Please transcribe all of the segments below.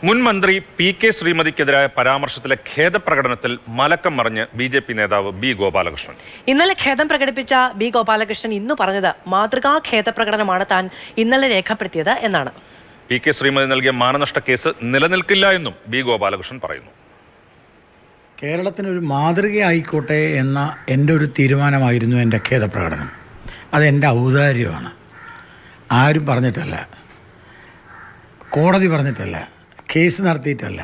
മുൻ മന്ത്രി P K ശ്രീമതിക്കെതിരായ പരാമർശത്തിലെ ഖേദപ്രകടനത്തിൽ മലക്കം മറിഞ്ഞ് ബി.ജെ.പി. നേതാവ് ബി ഗോപാലകൃഷ്ണൻ. ഇന്നലെ ഖേദം പ്രകടിപ്പിച്ച ബി ഗോപാലകൃഷ്ണൻ ഇന്ന് പറഞ്ഞത് മാതൃകാ ഖേദപ്രകടനമാണ് താൻ ഇന്നലെ രേഖപ്പെടുത്തിയത് എന്നാണ്. പി കെ ശ്രീമതി നൽകിയ മാനനഷ്ട കേസ് നിലനിൽക്കില്ല എന്നും ബി ഗോപാലകൃഷ്ണൻ പറയുന്നു. കേരളത്തിനൊരു മാതൃകയായിക്കോട്ടെ എന്ന എൻ്റെ ഒരു തീരുമാനമായിരുന്നു എൻ്റെ ഖേദപ്രകടനം. അതെൻ്റെ ഔദാര്യമാണ്. ആരും പറഞ്ഞിട്ടല്ല, കോടതി പറഞ്ഞിട്ടല്ല, കേസ് നടത്തിയിട്ടല്ല.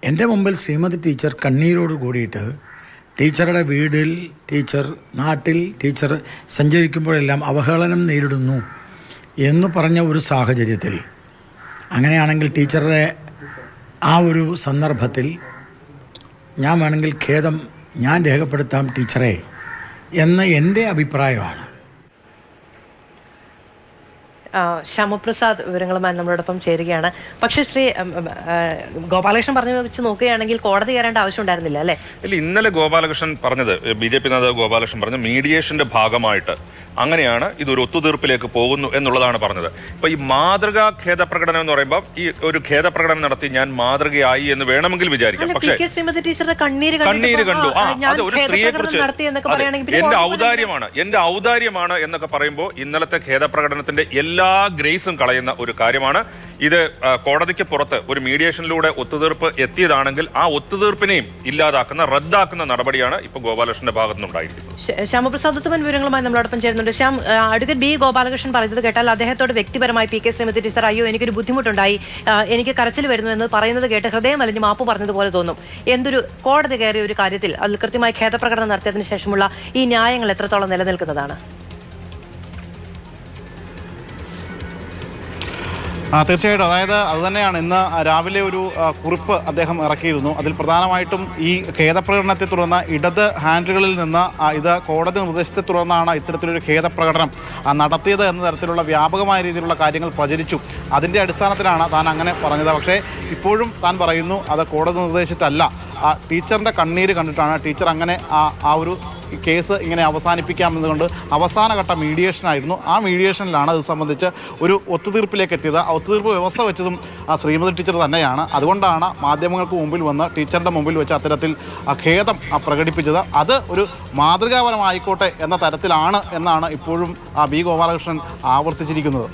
എൻ്റെ മുമ്പിൽ ശ്രീമതി ടീച്ചർ കണ്ണീരോട് കൂടിയിട്ട് ടീച്ചറുടെ വീടിൽ, നാട്ടിൽ ടീച്ചർ സഞ്ചരിക്കുമ്പോഴെല്ലാം അവഹേളനം നേരിടുന്നു എന്ന് പറഞ്ഞ ഒരു സാഹചര്യത്തിൽ, അങ്ങനെയാണെങ്കിൽ ടീച്ചറുടെ ആ ഒരു സന്ദർഭത്തിൽ ഞാൻ വേണമെങ്കിൽ ഖേദം ഞാൻ രേഖപ്പെടുത്താം ടീച്ചറെ എന്ന എൻ്റെ അഭിപ്രായമാണ്. ശ്യാമപ്രസാദ് വിവരങ്ങളുമായി നമ്മളോടൊപ്പം ചേരുകയാണ്. പക്ഷേ ശ്രീ ഗോപാലകൃഷ്ണൻ പറഞ്ഞു വെച്ച് നോക്കുകയാണെങ്കിൽ കോടതി കയറേണ്ട ആവശ്യം ഉണ്ടായിരുന്നില്ല അല്ലേ? ഇല്ല, ഇന്നലെ ഗോപാലകൃഷ്ണൻ പറഞ്ഞത്, ബി.ജെ.പി. നേതാവ് ഗോപാലകൃഷ്ണൻ പറഞ്ഞ മീഡിയേഷന്റെ ഭാഗമായിട്ട് അങ്ങനെയാണ് ഇതൊരു ഒത്തുതീർപ്പിലേക്ക് പോകുന്നു എന്നുള്ളതാണ് പറഞ്ഞത്. ഇപ്പൊ ഈ മാതൃകാ ഖേദപ്രകടനം എന്ന് പറയുമ്പോൾ ഈ ഒരു ഖേദപ്രകടനം നടത്തി ഞാൻ മാതൃകയായി എന്ന് വേണമെങ്കിൽ വിചാരിക്കാം. പക്ഷേ കണ്ണീര് കണ്ടു, അത് ഒരു സ്ത്രീയെ കുറിച്ച് എന്റെ ഔദാര്യമാണ് എന്നൊക്കെ പറയുമ്പോൾ ഇന്നലത്തെ ഖേദപ്രകടനത്തിന്റെ എല്ലാ ഗ്രേസും കളയുന്ന ഒരു കാര്യമാണ് ഇത്. കോടതിക്ക് പുറത്ത് ഒരു മീഡിയേഷനിലൂടെ ഒത്തുതീർപ്പ് എത്തിയതാണെങ്കിൽ ആ ഒത്തുതീർപ്പിനെയും ഇല്ലാതാക്കുന്ന, റദ്ദാക്കുന്ന നടപടിയാണ് ഇപ്പൊ ഗോപാലകൃഷ്ണന്റെ ഭാഗത്തുനിന്നുണ്ടായിരിക്കുന്നത്. ശ്യാമപ്രസാദ് വിവരങ്ങളുമായി നമ്മളോടൊപ്പം ചേരുന്നുണ്ട്. ശ്യാം, അഡ്വക്കേറ്റ് ബി ഗോപാലകൃഷ്ണൻ പറയുന്നത് കേട്ടാൽ അദ്ദേഹത്തോട് വ്യക്തിപരമായി പി കെ ശ്രീമതി ടീച്ചർ അയ്യോ എനിക്കൊരു ബുദ്ധിമുട്ടുണ്ടായി, എനിക്ക് കരച്ചിൽ വരുന്നു എന്ന് പറയുന്നത് കേട്ട് ഹൃദയം അലിഞ്ഞ് മാപ്പ് പറഞ്ഞതുപോലെ തോന്നും. എന്തൊരു കോടതി കയറിയ ഒരു കാര്യത്തിൽ അതിൽ കൃത്യമായി ഖേദപ്രകടനം നടത്തിയതിനു ശേഷമുള്ള ഈ ന്യായങ്ങൾ എത്രത്തോളം നിലനിൽക്കുന്നതാണ്? തീർച്ചയായിട്ടും, അതായത് അതുതന്നെയാണ് ഇന്ന് രാവിലെ ഒരു കുറിപ്പ് അദ്ദേഹം ഇറക്കിയിരുന്നു. അതിൽ പ്രധാനമായിട്ടും ഈ ഖേദപ്രകടനത്തെ തുടർന്ന് ഇടത് ഹാൻഡിലുകളിൽ നിന്ന് ഇത് കോടതി നിർദ്ദേശത്തെ തുടർന്നാണ് ഇത്തരത്തിലൊരു ഖേദപ്രകടനം നടത്തിയത് എന്ന തരത്തിലുള്ള വ്യാപകമായ രീതിയിലുള്ള കാര്യങ്ങൾ പ്രചരിച്ചു. അതിൻ്റെ അടിസ്ഥാനത്തിലാണ് താൻ അങ്ങനെ പറഞ്ഞത്. പക്ഷേ ഇപ്പോഴും താൻ പറയുന്നു അത് കോടതി നിർദ്ദേശിച്ചിട്ടല്ല, ടീച്ചറിൻ്റെ കണ്ണീര് കണ്ടിട്ടാണ് ടീച്ചർ അങ്ങനെ ആ ഒരു കേസ് ഇങ്ങനെ അവസാനിപ്പിക്കാമെന്നുകൊണ്ട് അവസാനഘട്ട മീഡിയേഷനായിരുന്നു. ആ മീഡിയേഷനിലാണ് ഇത് സംബന്ധിച്ച് ഒരു ഒത്തുതീർപ്പിലേക്ക് എത്തിയത്. ആ ഒത്തുതീർപ്പ് വ്യവസ്ഥ വെച്ചതും ശ്രീമതി ടീച്ചർ തന്നെയാണ്. അതുകൊണ്ടാണ് മാധ്യമങ്ങൾക്ക് മുമ്പിൽ വന്ന് ടീച്ചറുടെ മുമ്പിൽ വെച്ച് അത്തരത്തിൽ ഖേദം പ്രകടിപ്പിച്ചത്. അത് ഒരു മാതൃകാപരമായിക്കോട്ടെ എന്ന തരത്തിലാണ് എന്നാണ് ഇപ്പോഴും ബി ഗോപാലകൃഷ്ണൻ ആവർത്തിച്ചിരിക്കുന്നത്.